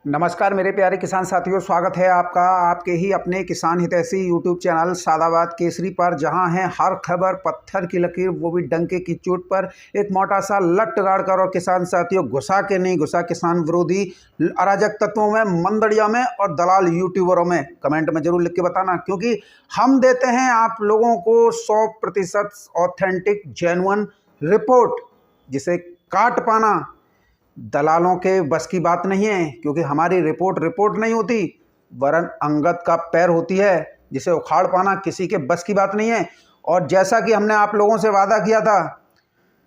नमस्कार मेरे प्यारे किसान साथियों, स्वागत है आपका आपके ही अपने किसान हितैषी यूट्यूब चैनल सादाबाद केसरी पर, जहां है हर खबर पत्थर की लकीर, वो भी डंके की चोट पर। एक मोटा सा लट गाड़ कर और किसान साथियों घुसा के नहीं घुसा किसान विरोधी अराजक तत्वों में, मंदड़िया में और दलाल यूट्यूबरों में। कमेंट में जरूर लिख के बताना, क्योंकि हम देते हैं आप लोगों को 100% ऑथेंटिक जेन्युइन रिपोर्ट, जिसे काट पाना दलालों के बस की बात नहीं है। क्योंकि हमारी रिपोर्ट नहीं होती, वरन अंगद का पैर होती है, जिसे उखाड़ पाना किसी के बस की बात नहीं है। और जैसा कि हमने आप लोगों से वादा किया था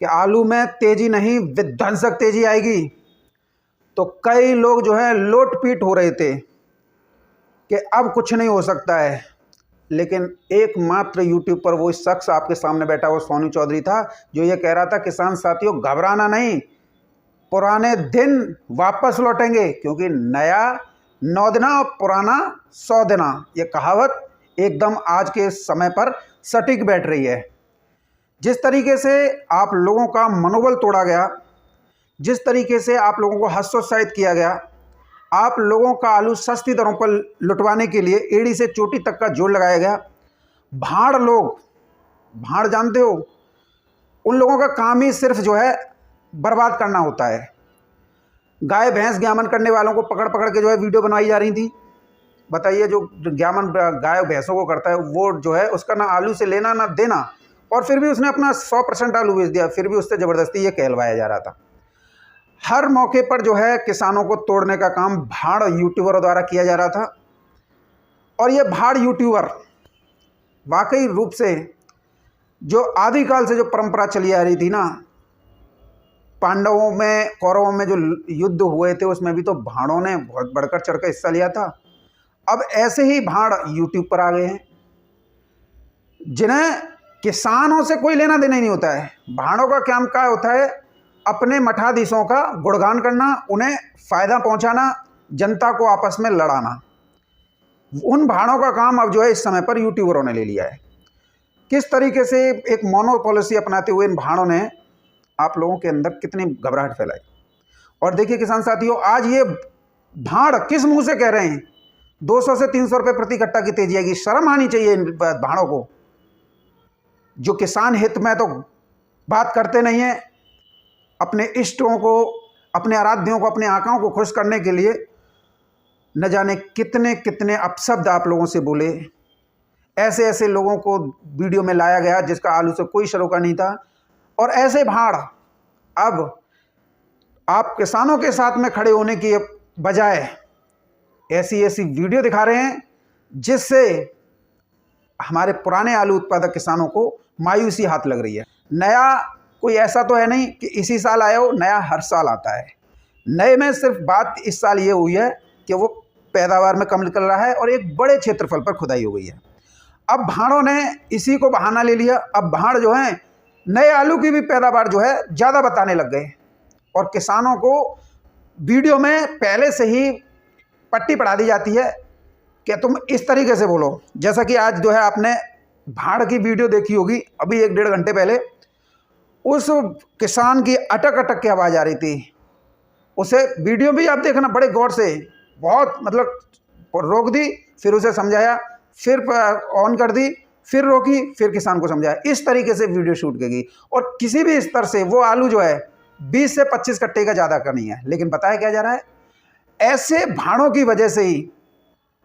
कि आलू में तेजी नहीं विध्वंसक तेजी आएगी, तो कई लोग जो है लोटपीट हो रहे थे कि अब कुछ नहीं हो सकता है। लेकिन एकमात्र यूट्यूब पर वो शख्स आपके सामने बैठा हुआ सोनू चौधरी था, जो ये कह रहा था किसान साथियों घबराना नहीं, पुराने दिन वापस लौटेंगे, क्योंकि नया 9 दिना और पुराना 100 दिना। ये कहावत एकदम आज के समय पर सटीक बैठ रही है। जिस तरीके से आप लोगों का मनोबल तोड़ा गया, जिस तरीके से आप लोगों को हतोत्साहित किया गया, आप लोगों का आलू सस्ती दरों पर लुटवाने के लिए एड़ी से चोटी तक का जोड़ लगाया गया। भाड़ लोग, भाड़ जानते हो, उन लोगों का काम ही सिर्फ जो है बर्बाद करना होता है। गाय भैंस ज्ञामन करने वालों को पकड़ पकड़ के जो है वीडियो बनवाई जा रही थी। बताइए, जो ज्ञामन गाय भैंसों को करता है वो जो है उसका ना आलू से लेना ना देना, और फिर भी उसने अपना 100% आलू बेच दिया, फिर भी उससे ज़बरदस्ती ये कहलवाया जा रहा था। हर मौके पर जो है किसानों को तोड़ने का काम भाड़ यूट्यूबरों द्वारा किया जा रहा था। और ये भाड़ यूट्यूबर वाकई रूप से जो आदिकाल से जो परंपरा चली आ रही थी ना, पांडवों में कौरवों में जो युद्ध हुए थे उसमें भी तो भाड़ों ने बहुत बढ़कर चढ़कर हिस्सा लिया था। अब ऐसे ही भाड़ यूट्यूब पर आ गए हैं, जिन्हें किसानों से कोई लेना देना ही नहीं होता है। भाड़ों का काम क्या होता है? अपने मठाधीशों का गुणगान करना, उन्हें फायदा पहुंचाना, जनता को आपस में लड़ाना। उन भाड़ों का काम अब जो है इस समय पर यूट्यूबरों ने ले लिया है। किस तरीके से एक मोनो पॉलिसी अपनाते हुए इन भाड़ों ने आप लोगों के अंदर कितनी घबराहट फैलाई। और देखिए किसान साथियों, आज ये भाड़ किस मुंह से कह रहे हैं 200 से 300 रुपये प्रति कट्टा की तेजी आएगी। शर्म आनी चाहिए इन भाड़ों को, जो किसान हित में तो बात करते नहीं है। अपने इष्टों को, अपने आराध्यों को, अपने आकाओं को खुश करने के लिए न जाने कितने कितने अपशब्द आप लोगों से बोले। ऐसे ऐसे लोगों को वीडियो में लाया गया जिसका आलू से कोई शरोका नहीं था। और ऐसे भाड़ अब आप किसानों के साथ में खड़े होने की बजाय ऐसी ऐसी वीडियो दिखा रहे हैं जिससे हमारे पुराने आलू उत्पादक किसानों को मायूसी हाथ लग रही है। नया कोई ऐसा तो है नहीं कि इसी साल आया हो, नया हर साल आता है। नए में सिर्फ बात इस साल ये हुई है कि वो पैदावार में कम निकल रहा है और एक बड़े क्षेत्रफल पर खुदाई हो गई है। अब भाड़ों ने इसी को बहाना ले लिया। अब भाड़ जो है नए आलू की भी पैदावार जो है ज़्यादा बताने लग गए, और किसानों को वीडियो में पहले से ही पट्टी पढ़ा दी जाती है कि तुम इस तरीके से बोलो। जैसा कि आज जो है आपने भाड़ की वीडियो देखी होगी, अभी 1-1.5 घंटे पहले उस किसान की अटक अटक की आवाज़ आ रही थी। उसे वीडियो भी आप देखना बड़े गौर से, बहुत मतलब रोक दी, फिर उसे समझाया, फिर ऑन कर दी, फिर रोकी, फिर किसान को समझाया। इस तरीके से वीडियो शूट की गई। और किसी भी स्तर से वो आलू जो है 20 से 25 कट्टे का ज़्यादा का नहीं है। लेकिन बताया क्या जा रहा है, ऐसे भाड़ों की वजह से ही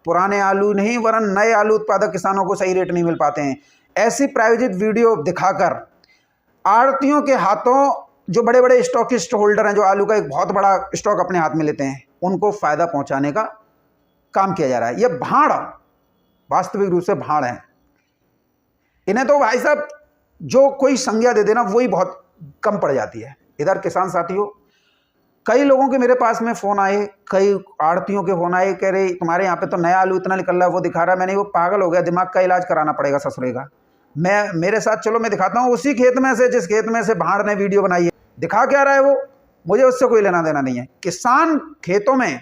पुराने आलू नहीं वरन नए आलू उत्पादक किसानों को सही रेट नहीं मिल पाते हैं। ऐसी प्रायोजित वीडियो दिखाकर आड़तियों के हाथों, जो बड़े बड़े स्टॉकिस्ट होल्डर हैं, जो आलू का एक बहुत बड़ा स्टॉक अपने हाथ में लेते हैं, उनको फ़ायदा पहुँचाने का काम किया जा रहा है। ये भाड़ वास्तविक रूप से भाड़ हैं। इन्हें तो भाई साहब जो कोई संज्ञा दे देना वही बहुत कम पड़ जाती है। इधर किसान साथियों, कई लोगों के मेरे पास में फ़ोन आए, कई आड़तियों के फ़ोन आए, कह रहे तुम्हारे यहाँ पे तो नया आलू इतना निकल रहा है, वो दिखा रहा है। मैंने वो पागल हो गया, दिमाग का इलाज कराना पड़ेगा ससुरे का। मेरे साथ चलो, मैं दिखाता हूँ उसी खेत में से जिस खेत में से भाड़ ने वीडियो बनाई है। दिखा क्या रहा है वो, मुझे उससे कोई लेना देना नहीं है। किसान खेतों में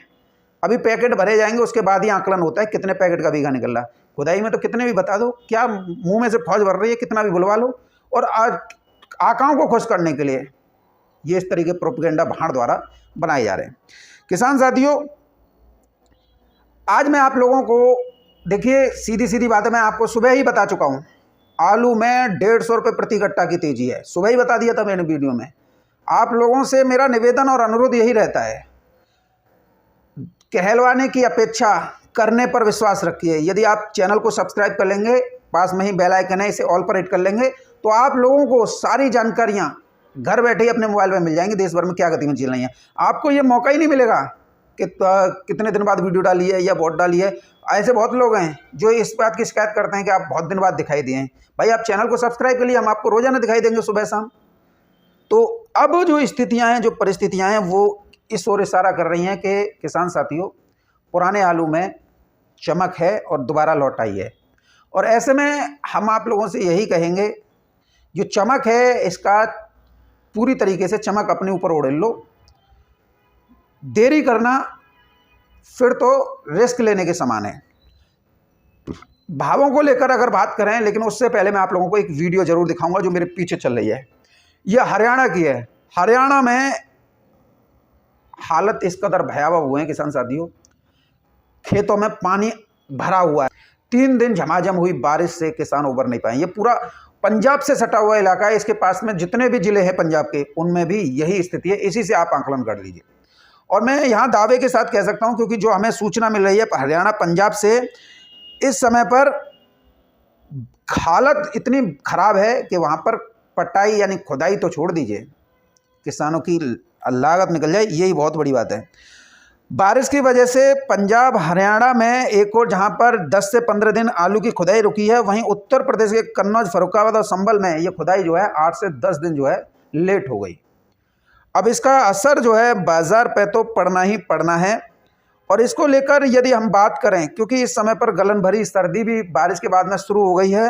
अभी पैकेट भरे जाएंगे, उसके बाद ही आकलन होता है कितने पैकेट का बीघा निकल रहा है। खुदाई में तो कितने भी बता दो, क्या मुंह में से फौज भर रही है, कितना भी बुलवा लो। और आज आकाओं को खुश करने के लिए ये इस तरीके प्रोपेगेंडा भाड़ द्वारा बनाए जा रहे हैं। किसान साथियों, आज मैं आप लोगों को, देखिए सीधी सीधी बात है, मैं आपको सुबह ही बता चुका हूँ, आलू में 150 रुपये प्रति कट्टा की तेजी है। सुबह ही बता दिया था मैंने वीडियो में। आप लोगों से मेरा निवेदन और अनुरोध यही रहता है, कहलवाने की अपेक्षा करने पर विश्वास रखिए। यदि आप चैनल को सब्सक्राइब कर लेंगे, पास में ही बेल आइकन है, इसे ऑल पर हिट कर लेंगे, तो आप लोगों को सारी जानकारियां घर बैठे ही अपने मोबाइल में मिल जाएंगी। देश भर में क्या गतिविधियां चल रही हैं, आपको ये मौका ही नहीं मिलेगा कि कितने दिन बाद वीडियो डाली है या बहुत डाली है। ऐसे बहुत लोग हैं जो इस बात की शिकायत करते हैं कि आप बहुत दिन बाद दिखाई दिए हैं। भाई आप चैनल को सब्सक्राइब कर लिए, हम आपको रोजाना दिखाई देंगे सुबह शाम। तो अब जो स्थितियां हैं, जो परिस्थितियां हैं, वो इस ओर इशारा कर रही हैं कि किसान साथियों, पुराने आलू में चमक है और दोबारा लौट आई है। और ऐसे में हम आप लोगों से यही कहेंगे, जो चमक है इसका पूरी तरीके से चमक अपने ऊपर ओढ़ लो। देरी करना फिर तो रिस्क लेने के समान है। भावों को लेकर अगर बात करें, लेकिन उससे पहले मैं आप लोगों को एक वीडियो जरूर दिखाऊंगा जो मेरे पीछे चल रही है। यह हरियाणा की है। हरियाणा में हालत इस कदर भयावह हुए हैं किसान साथियों, खेतों में पानी भरा हुआ है। 3 दिन झमाझम हुई बारिश से किसान उबर नहीं पाए। ये पूरा पंजाब से सटा हुआ इलाका है, इसके पास में जितने भी जिले हैं पंजाब के, उनमें भी यही स्थिति है। इसी से आप आंकलन कर लीजिए। और मैं यहाँ दावे के साथ कह सकता हूँ, क्योंकि जो हमें सूचना मिल रही है हरियाणा पंजाब से, इस समय पर हालत इतनी खराब है कि वहाँ पर पटाई यानी खुदाई तो छोड़ दीजिए, किसानों की लागत निकल जाए, यही बहुत बड़ी बात है। बारिश की वजह से पंजाब हरियाणा में एक और जहां पर 10 से 15 दिन आलू की खुदाई रुकी है, वहीं उत्तर प्रदेश के कन्नौज, फर्रुखाबाद और संभल में ये खुदाई जो है 8 से 10 दिन जो है लेट हो गई। अब इसका असर जो है बाजार पे तो पड़ना ही पड़ना है। और इसको लेकर यदि हम बात करें, क्योंकि इस समय पर गलन भरी सर्दी भी बारिश के बाद में शुरू हो गई है,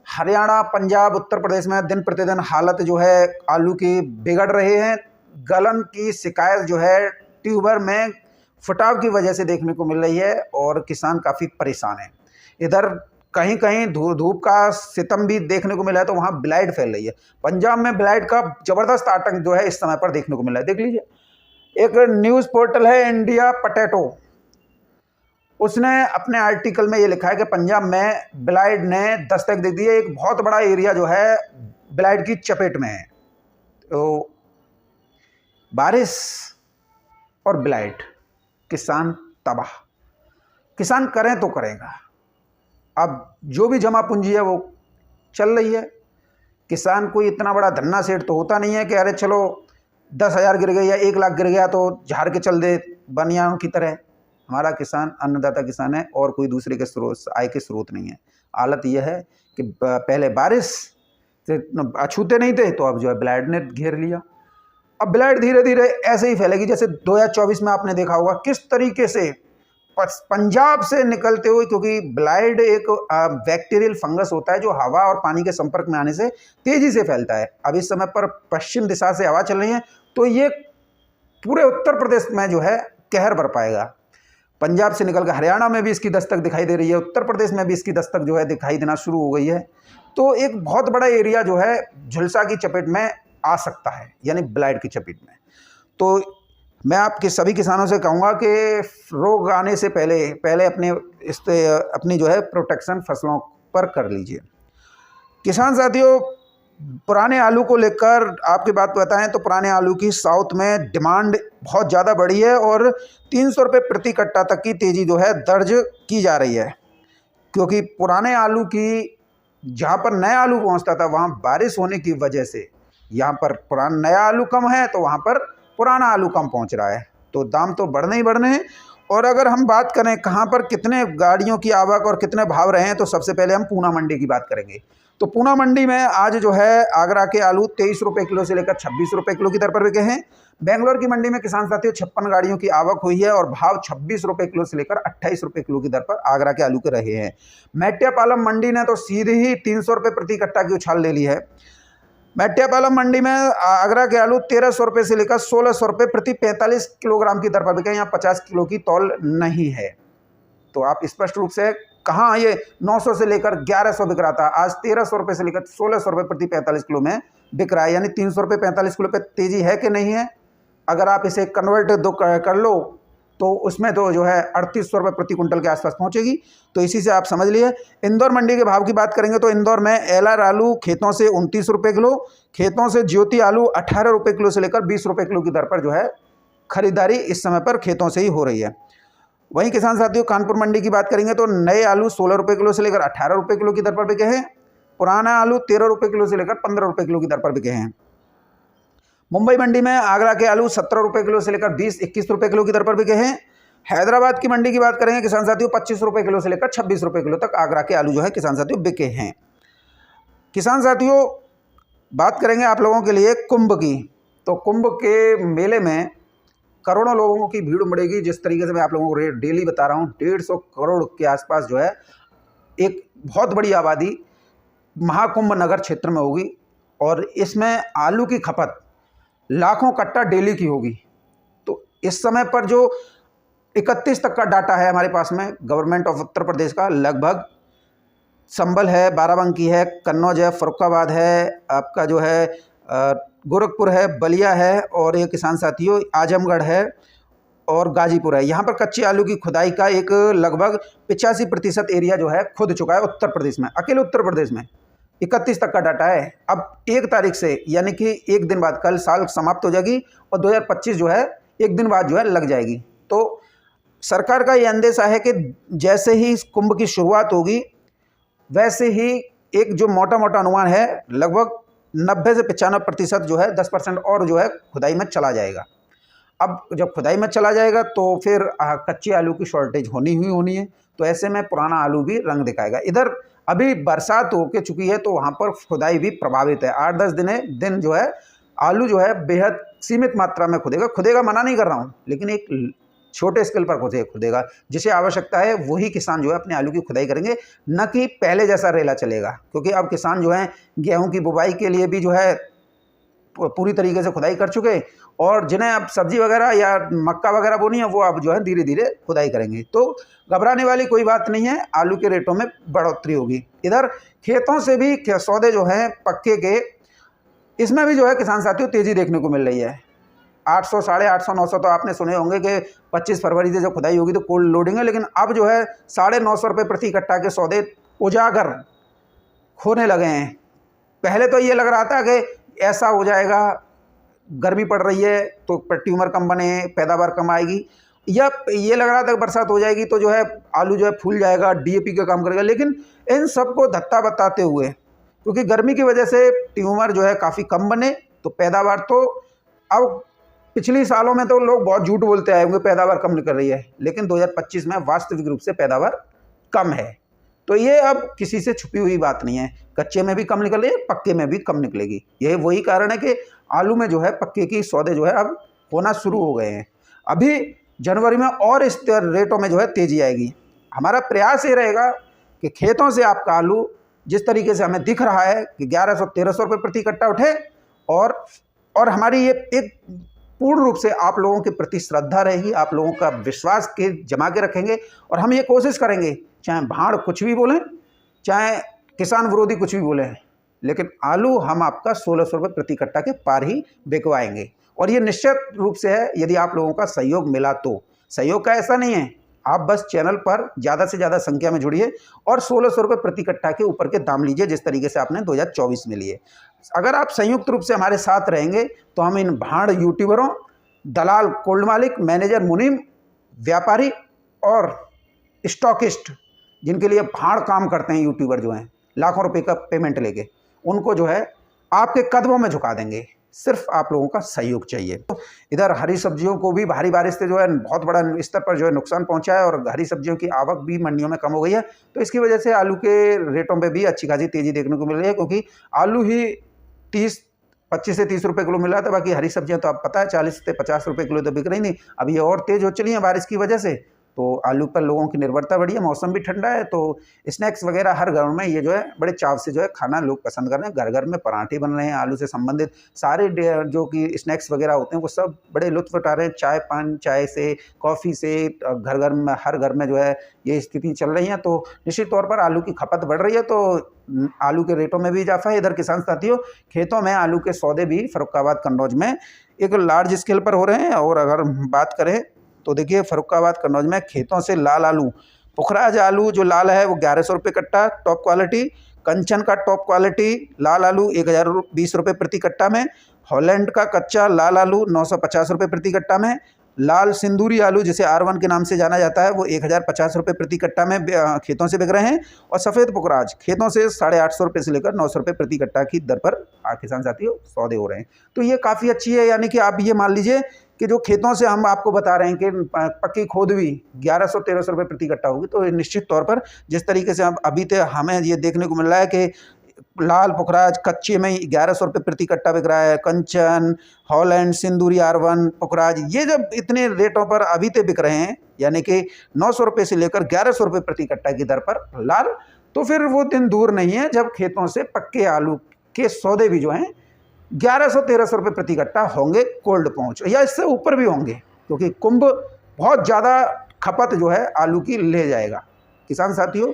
हरियाणा, पंजाब, उत्तर प्रदेश में दिन प्रतिदिन हालत जो है आलू की बिगड़ रहे हैं। गलन की शिकायत जो है ट्यूबर में फटाव की वजह से देखने को मिल रही है और किसान काफ़ी परेशान है। इधर कहीं कहीं धूप का सितम भी देखने को मिला है, तो वहाँ ब्लाइट फैल रही है। पंजाब में ब्लाइट का जबरदस्त आतंक जो है इस समय पर देखने को मिल रहा है। देख लीजिए, एक न्यूज़ पोर्टल है इंडिया पोटैटो, उसने अपने आर्टिकल में ये लिखा है कि पंजाब में ब्लाइट ने दस्तक दे दी है। एक बहुत बड़ा एरिया जो है ब्लाइट की चपेट में है। तो बारिश और ब्लाइट, किसान तबाह। किसान करें तो करेगा। अब जो भी जमा पूंजी है वो चल रही है। किसान कोई इतना बड़ा धन्ना सेठ तो होता नहीं है कि अरे चलो 10,000 गिर गई या 1 लाख गिर गया तो झाड़ के चल दे बनियान की तरह। हमारा किसान अन्नदाता किसान है और कोई दूसरे के स्रोत, आय के स्रोत नहीं है। हालत यह है कि पहले बारिश से अछूते नहीं थे, तो अब जो है ब्लाइट ने घेर लिया। अब ब्लाइट धीरे धीरे ऐसे ही फैलेगी जैसे 2024 में आपने देखा होगा किस तरीके से पंजाब से निकलते हुए, क्योंकि ब्लाइट एक बैक्टीरियल फंगस होता है जो हवा और पानी के संपर्क में आने से तेजी से फैलता है। अब इस समय पर पश्चिम दिशा से हवा चल रही है, तो ये पूरे उत्तर प्रदेश में जो है कहर बरपाएगा। पंजाब से निकलकर हरियाणा में भी इसकी दस्तक दिखाई दे रही है, उत्तर प्रदेश में भी इसकी दस्तक जो है दिखाई देना शुरू हो गई है। तो एक बहुत बड़ा एरिया जो है झुलसा की चपेट में आ सकता है, यानी ब्लाइट की चपेट में। तो मैं आपके सभी किसानों से कहूँगा कि रोग आने से पहले अपनी जो है प्रोटेक्शन फसलों पर कर लीजिए। किसान साथियों, पुराने आलू को लेकर आपकी बात बताएं तो पुराने आलू की साउथ में डिमांड बहुत ज़्यादा बढ़ी है और 300 रुपये प्रति कट्टा तक की तेज़ी जो है दर्ज की जा रही है। क्योंकि पुराने आलू की जहाँ पर नया आलू पहुँचता था, वहाँ बारिश होने की वजह से यहाँ पर पुराना नया आलू कम है, तो वहाँ पर पुराना आलू कम पहुँच रहा है। तो दाम तो बढ़ने ही बढ़ने हैं। और अगर हम बात करें कहाँ पर कितने गाड़ियों की आवक और कितने भाव रहे हैं, तो सबसे पहले हम पूना मंडी की बात करेंगे। तो पूना मंडी में आज जो है आगरा के आलू 23 रुपये किलो से लेकर 26 रुपये किलो की दर पर बिके हैं। बेंगलोर की मंडी में किसान साथियों 56 गाड़ियों की आवक हुई है और भाव 26 रुपये किलो से लेकर 28 रुपये किलो की दर पर आगरा के आलू के रहे हैं। मेट्टियापालम मंडी ने तो सीधे ही 300 रुपये प्रति कट्टा की उछाल ले ली है। मेट्टियापालम मंडी में आगरा के आलू 1300 रुपये से लेकर 1600 रुपये प्रति 45 किलोग्राम की दर पर बिके। यहाँ 50 किलो की तौल नहीं है। तो आप स्पष्ट रूप से, कहाँ ये 900 से लेकर 1100 बिक रहा था, आज 1300 रुपये से लेकर 1600 रुपये प्रति 45 किलो में बिक रहा है। यानी 300 रुपये 45 किलो पे तेजी है कि नहीं है? अगर आप इसे कन्वर्ट कर लो तो उसमें तो जो है 3800 रुपये प्रति कुंटल के आसपास पहुंचेगी। तो इसी से आप समझ लिए। इंदौर मंडी के भाव की बात करेंगे तो इंदौर में एलआर आलू खेतों से 29 रुपये किलो, खेतों से ज्योति आलू 18 रुपये किलो से लेकर 20 रुपये किलो की दर पर जो है खरीदारी इस समय पर खेतों से ही हो रही है। वहीं किसान साथियों कानपुर मंडी की बात करेंगे तो नए आलू 16 रुपये किलो से लेकर 18 रुपये किलो की दर पर बिके हैं, पुराना आलू 13 रुपये किलो से लेकर 15 रुपये किलो की दर पर बिके हैं। मुंबई मंडी में आगरा के आलू 17 रुपये किलो से लेकर 20-21 रुपये किलो की दर पर बिके हैं। हैदराबाद की मंडी की बात करेंगे किसान साथियों 25 रुपये किलो से लेकर 26 रुपये किलो तक आगरा के आलू जो है किसान साथियों बिके हैं। किसान साथियों बात करेंगे आप लोगों के लिए कुंभ की। तो कुंभ के मेले में करोड़ों लोगों की भीड़ उमड़ेगी। जिस तरीके से मैं आप लोगों को रेट डेली बता रहा हूँ, 150 करोड़ के आसपास जो है एक बहुत बड़ी आबादी महाकुंभ नगर क्षेत्र में होगी और इसमें आलू की खपत लाखों कट्टा डेली की होगी। तो इस समय पर जो 31 तक का डाटा है हमारे पास में गवर्नमेंट ऑफ उत्तर प्रदेश का, लगभग संभल है, बाराबंकी है, कन्नौज है, फर्रुखाबाद है, आपका जो है गोरखपुर है, बलिया है और ये किसान साथियों आजमगढ़ है और गाजीपुर है। यहाँ पर कच्चे आलू की खुदाई का एक लगभग 85% एरिया जो है खुद चुका है उत्तर प्रदेश में, अकेले उत्तर प्रदेश में 31 तक का डाटा है। अब 1 तारीख से यानी कि एक दिन बाद, कल साल समाप्त हो जाएगी और 2025 जो है एक दिन बाद जो है लग जाएगी। तो सरकार का ये अंदेशा है कि जैसे ही इस कुंभ की शुरुआत होगी वैसे ही एक जो मोटा मोटा अनुमान है लगभग 90 से 95% जो है 10% और जो है खुदाई में चला जाएगा। अब जब खुदाई में चला जाएगा तो फिर कच्चे आलू की शॉर्टेज होनी है। तो ऐसे में पुराना आलू भी रंग दिखाएगा। इधर अभी बरसात हो के चुकी है तो वहाँ पर खुदाई भी प्रभावित है। 8-10 दिन जो है आलू जो है बेहद सीमित मात्रा में खुदेगा मना नहीं कर रहा हूँ, लेकिन एक छोटे स्केल पर खुदेगा। जिसे आवश्यकता है वही किसान जो है अपने आलू की खुदाई करेंगे, न कि पहले जैसा रेला चलेगा। क्योंकि अब किसान जो है गेहूं की बुवाई के लिए भी जो है पूरी तरीके से खुदाई कर चुके और जिन्हें अब सब्जी वगैरह या मक्का वगैरह बोनी है वो अब जो है धीरे धीरे खुदाई करेंगे। तो घबराने वाली कोई बात नहीं है, आलू के रेटों में बढ़ोतरी होगी। इधर खेतों से भी सौदे जो हैं पक्के के, इसमें भी जो है किसान साथियों तेज़ी देखने को मिल रही है। 800, 850, 900 तो आपने सुने होंगे कि 25 फरवरी से जब खुदाई होगी तो कोल्ड लोडिंग है, लेकिन अब जो है 950 रुपये प्रति कट्टा के सौदे उजागर होने लगे हैं। पहले तो ये लग रहा था कि ऐसा हो जाएगा, गर्मी पड़ रही है तो ट्यूमर कम बने, पैदावार कम आएगी, या ये लग रहा था कि बरसात हो जाएगी तो जो है आलू जो है फूल जाएगा, डीएपी का काम करेगा। लेकिन इन सबको धत्ता बताते हुए, क्योंकि गर्मी की वजह से ट्यूमर जो है काफ़ी कम बने तो पैदावार तो अब पिछली सालों में तो लोग बहुत झूठ बोलते आए होंगे पैदावार कम निकल रही है, लेकिन 2025 में वास्तविक रूप से पैदावार कम है। तो ये अब किसी से छुपी हुई बात नहीं है, कच्चे में भी कम निकल रही है, पक्के में भी कम निकलेगी। यही वही कारण है कि आलू में जो है पक्के की सौदे जो है अब होना शुरू हो गए हैं। अभी जनवरी में और इस रेटों में जो है तेज़ी आएगी। हमारा प्रयास ये रहेगा कि खेतों से आपका आलू जिस तरीके से हमें दिख रहा है कि 1100-1300 रुपये प्रति कट्टा उठे, और हमारी ये एक पूर्ण रूप से आप लोगों के प्रति श्रद्धा रहेगी, आप लोगों का विश्वास के जमा के रखेंगे और हम ये कोशिश करेंगे, चाहे भाड़ कुछ भी बोलें, चाहे किसान विरोधी कुछ भी बोलें, लेकिन आलू हम आपका 1600 रुपये प्रति कट्टा के पार ही बिकवाएंगे। और ये निश्चित रूप से है यदि आप लोगों का सहयोग मिला तो। सहयोग का ऐसा नहीं है, आप बस चैनल पर ज़्यादा से ज़्यादा संख्या में जुड़िए और 1600 रुपये प्रति कट्टा के ऊपर के दाम लीजिए जिस तरीके से आपने 2024 में लिए। अगर आप संयुक्त रूप से हमारे साथ रहेंगे तो हम इन भाड़ यूट्यूबरों, दलाल कोल्ड मालिक, मैनेजर मुनीम, व्यापारी और स्टॉकिस्ट जिनके लिए भाड़ काम करते हैं यूट्यूबर जो हैं लाखों रुपए का पेमेंट लेके, उनको जो है आपके कदमों में झुका देंगे। सिर्फ आप लोगों का सहयोग चाहिए। तो इधर हरी सब्जियों को भी भारी बारिश से जो है बहुत बड़ा स्तर पर जो है नुकसान पहुंचा है और हरी सब्जियों की आवक भी मंडियों में कम हो गई है। तो इसकी वजह से आलू के रेटों पे भी अच्छी खासी तेज़ी देखने को मिल रही है, क्योंकि आलू ही 25 से 30 रुपये किलो मिल रहा था, बाकी हरी सब्जियां तो आप पता है 40 से 50 रुपये किलो तो बिक रही नहीं। अब ये और तेज़ हो चली है बारिश की वजह से, तो आलू पर लोगों की निर्भरता बढ़ी है। मौसम भी ठंडा है तो स्नैक्स वगैरह हर घर में ये जो है बड़े चाव से जो है खाना लोग पसंद कर रहे हैं। घर घर में पराठे बन रहे हैं, आलू से संबंधित सारे जो कि स्नैक्स वगैरह होते हैं वो सब बड़े लुत्फ़ उठा रहे हैं। चाय से, कॉफ़ी से, घर घर में हर घर में जो है ये स्थिति चल रही है। तो निश्चित तौर पर आलू की खपत बढ़ रही है तो आलू के रेटों में भी इजाफा है। इधर किसान साथियों खेतों में आलू के सौदे भी फर्रुखाबाद, कन्नौज में एक लार्ज स्केल पर हो रहे हैं। और अगर बात करें तो देखिए फर्रुखाबाद कन्नौज में खेतों से लाल आलू, पुखराज आलू जो लाल है वो 1100 रुपये कट्टा टॉप क्वालिटी, कंचन का टॉप क्वालिटी लाल आलू 1020 रुपये प्रति कट्टा में, हॉलैंड का कच्चा लाल आलू 950 रुपये प्रति कट्टा में, लाल सिंदूरी आलू जिसे R1 के नाम से जाना जाता है वो 1050 रुपये प्रति कट्टा में खेतों से बिक रहे हैं, और सफ़ेद पुखराज खेतों से 850 रुपये से लेकर 900 रुपये प्रति कट्टा की दर पर किसान साथियों सौदे हो रहे हैं। तो ये काफ़ी अच्छी है, यानी कि आप ये मान लीजिए कि जो खेतों से हम आपको बता रहे हैं कि पक्की खोद भी 1100-1300 रुपये प्रति कट्टा होगी, तो निश्चित तौर पर जिस तरीके से अभी तक हमें ये देखने को मिल रहा है कि लाल पुखराज कच्चे में 1100 रुपये प्रति कट्टा बिक रहा है, कंचन, हॉलैंड, सिंदूरी R1 पुखराज ये जब इतने रेटों पर अभी तक बिक रहे हैं, यानी कि 900 रुपये से लेकर 1100 रुपये प्रति कट्टा की दर पर लाल, तो फिर वो दिन दूर नहीं है जब खेतों से पक्के आलू के सौदे भी जो हैं 1100-1300 रुपये प्रति कट्टा होंगे कोल्ड पहुँच, या इससे ऊपर भी होंगे, क्योंकि कुंभ बहुत ज़्यादा खपत जो है आलू की ले जाएगा। किसान साथियों,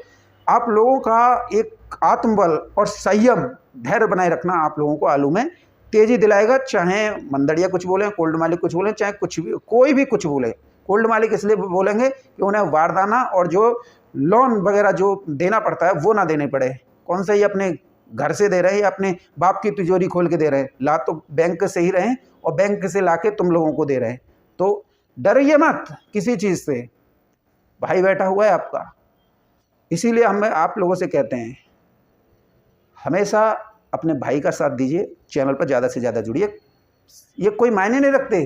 आप लोगों का एक आत्मबल और संयम धैर्य बनाए रखना आप लोगों को आलू में तेज़ी दिलाएगा। चाहे मंदड़िया कुछ बोलें, कोल्ड मालिक कुछ बोलें, चाहे कुछ भी कोई भी कुछ बोले, कोल्ड मालिक इसलिए बोलेंगे कि उन्हें वारदाना और जो लोन वगैरह जो देना पड़ता है वो ना देने पड़े। कौन सा ही अपने घर से दे रहे हैं या अपने बाप की तिजोरी खोल के दे रहे हैं, ला तो बैंक से ही रहें और बैंक से ला के तुम लोगों को दे रहे हैं। तो डरिए मत किसी चीज़ से, भाई बैठा हुआ है आपका। इसीलिए हम आप लोगों से कहते हैं हमेशा अपने भाई का साथ दीजिए, चैनल पर ज़्यादा से ज़्यादा जुड़िए। ये कोई मायने नहीं रखते,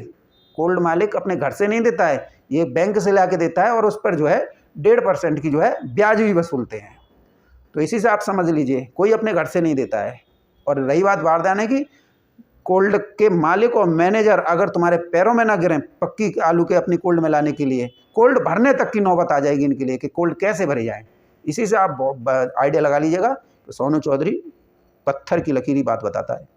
कोल्ड मालिक अपने घर से नहीं देता है, ये बैंक से ला के देता है और उस पर जो है 1.5% की जो है ब्याज भी वसूलते हैं। तो इसी से आप समझ लीजिए कोई अपने घर से नहीं देता है। और रही बात वारदाने की, कोल्ड के मालिक और मैनेजर अगर तुम्हारे पैरों में ना गिरें पक्की आलू के अपनी कोल्ड में लाने के लिए, कोल्ड भरने तक की नौबत आ जाएगी इनके लिए कि कोल्ड कैसे भरे जाएँ। इसी से आप आइडिया लगा लीजिएगा। तो सोनू चौधरी पत्थर की लकीरी बात बताता है।